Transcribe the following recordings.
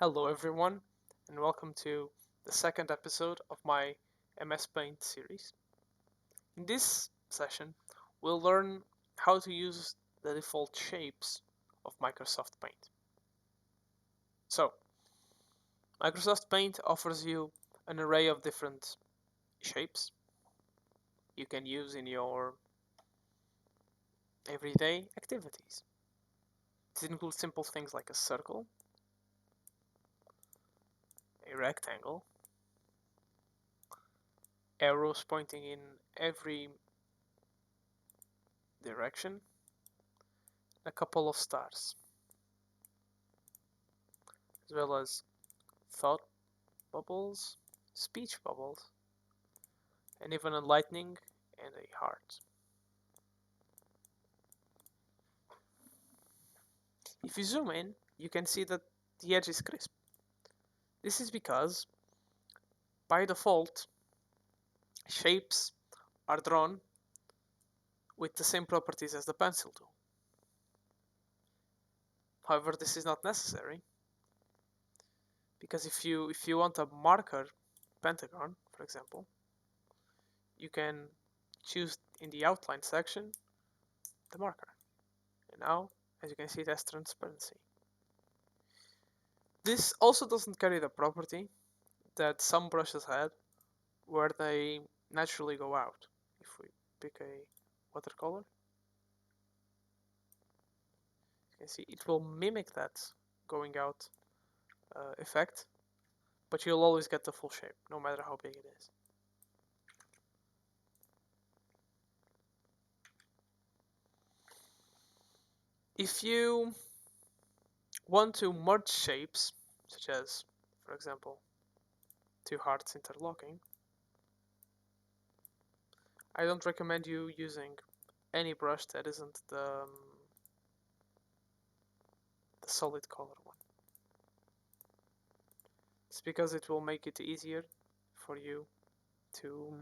Hello everyone, and welcome to the second episode of my MS Paint series. In this session, we'll learn how to use the default shapes of Microsoft Paint. So, Microsoft Paint offers you an array of different shapes you can use in your everyday activities. This includes simple things like a circle, a rectangle, arrows pointing in every direction, a couple of stars, as well as thought bubbles, speech bubbles, and even a lightning and a heart. If you zoom in, you can see that the edge is crisp. This is because, by default, shapes are drawn with the same properties as the pencil tool. However, this is not necessary, because if you want a marker pentagon, for example, you can choose in the outline section the marker. And now, as you can see, it has transparency. This also doesn't carry the property that some brushes had where they naturally go out. If we pick a watercolor, you can see it will mimic that going out effect, but you'll always get the full shape, no matter how big it is. If you want to merge shapes, such as, for example, two hearts interlocking, I don't recommend you using any brush that isn't the solid color one. It's because it will make it easier for you to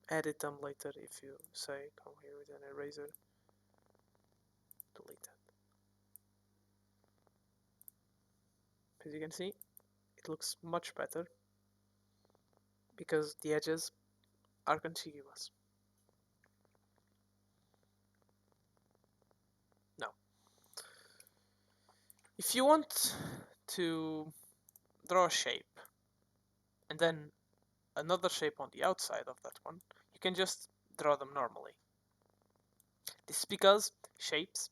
edit them later if you say come here with an eraser, delete that. As you can see, it looks much better because the edges are contiguous. Now, if you want to draw a shape and then another shape on the outside of that one, you can just draw them normally. This is because shapes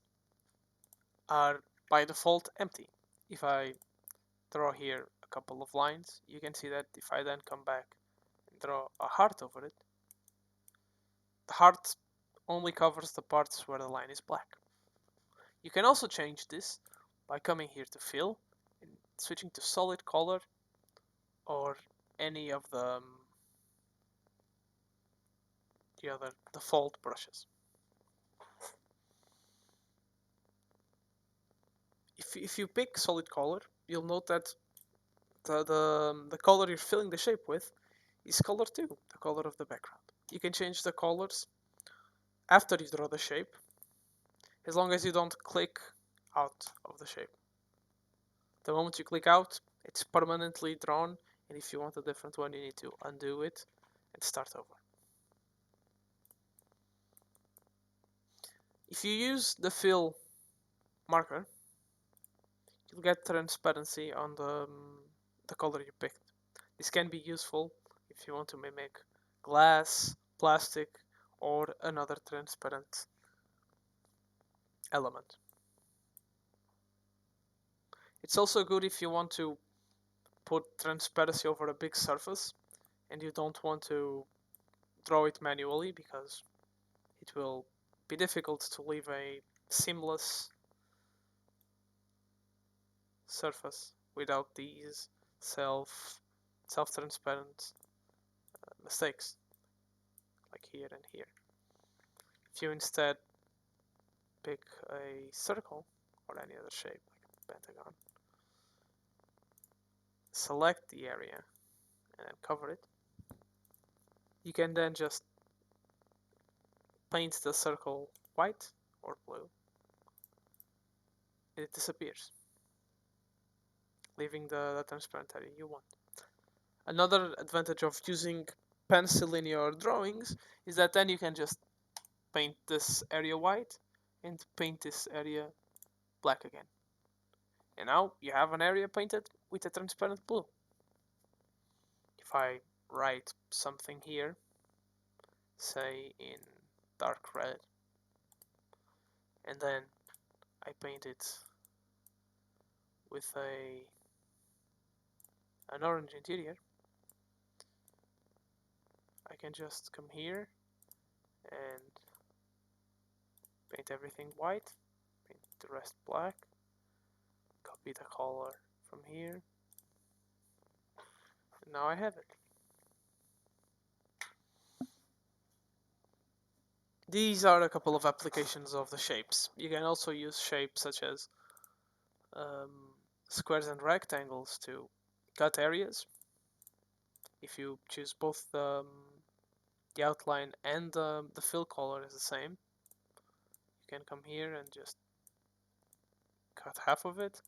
are by default empty. If I draw here a couple of lines, you can see that if I then come back and draw a heart over it, the heart only covers the parts where the line is black. You can also change this by coming here to fill and switching to solid color or any of the other default brushes. If you pick solid color, you'll note that the color you're filling the shape with is color 2, the color of the background. You can change the colors after you draw the shape, as long as you don't click out of the shape. The moment you click out, it's permanently drawn, and if you want a different one, you need to undo it and start over. If you use the fill marker, you'll get transparency on the color you picked. This can be useful if you want to mimic glass, plastic, or another transparent element. It's also good if you want to put transparency over a big surface and you don't want to draw it manually because it will be difficult to leave a seamless surface without these self-transparent mistakes like here and here. If you instead pick a circle or any other shape like a pentagon, select the area and then cover it, you can then just paint the circle white or blue and it disappears. leaving the transparent area you want. Another advantage of using pencil in your drawings is that then you can just paint this area white and paint this area black again. And now you have an area painted with a transparent blue. If I write something here, say in dark red, and then I paint it with an orange interior, I can just come here and paint everything white, paint the rest black, copy the color from here, and now I have it. These are a couple of applications of the shapes. You can also use shapes such as squares and rectangles to cut areas. If you choose both the outline and the fill color is the same, you can come here and just cut half of it,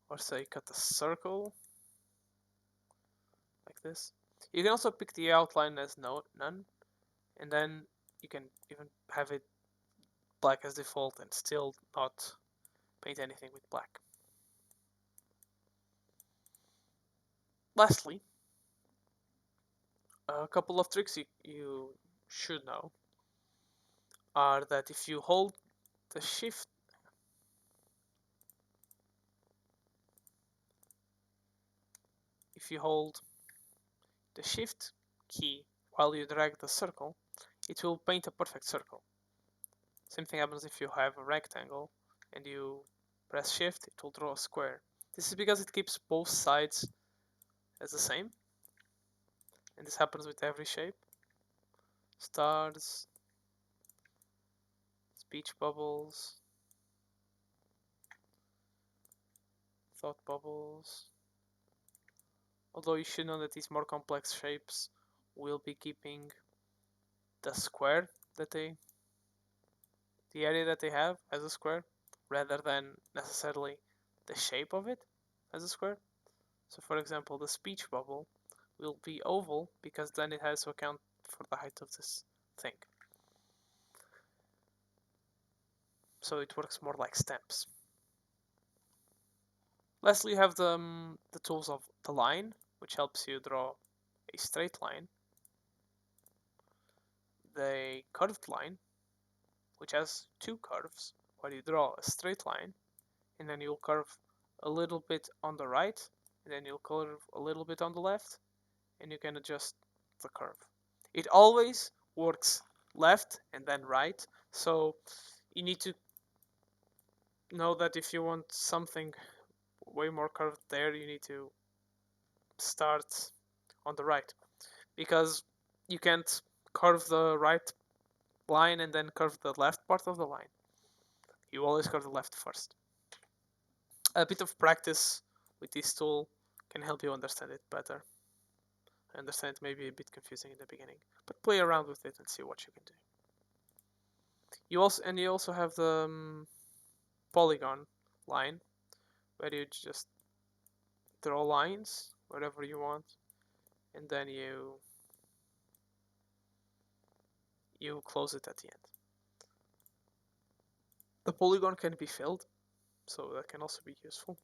or say cut a circle like this. You can also pick the outline as none, and then you can even have it black as default and still not paint anything with black. Lastly, a couple of tricks you should know are that if you hold the shift key while you drag the circle, it will paint a perfect circle. Same thing happens if you have a rectangle and you press shift, it will draw a square. This is because it keeps both sides as the same, and this happens with every shape. Stars, speech bubbles, thought bubbles. Although you should know that these more complex shapes will be keeping the square that the area that they have as a square, rather than necessarily the shape of it as a square. So for example, the speech bubble will be oval because then it has to account for the height of this thing. So it works more like stamps. Lastly, you have the tools of the line, which helps you draw a straight line. The curved line, which has two curves, where you draw a straight line, and then you'll curve a little bit on the right, and then you'll curve a little bit on the left, and you can adjust the curve. It always works left and then right, so you need to know that if you want something way more curved there, you need to start on the right, because you can't curve the right line and then curve the left part of the line. You always curve the left first. A bit of practice with this tool can help you understand it better. I understand it may be a bit confusing in the beginning, but play around with it and see what you can do. You also have the polygon line, where you just draw lines wherever you want, and then you close it at the end. The polygon can be filled, so that can also be useful.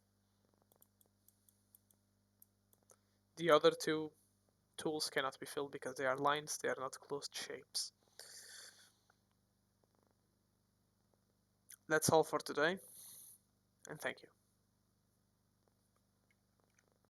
The other two tools cannot be filled because they are lines, they are not closed shapes. That's all for today, and thank you.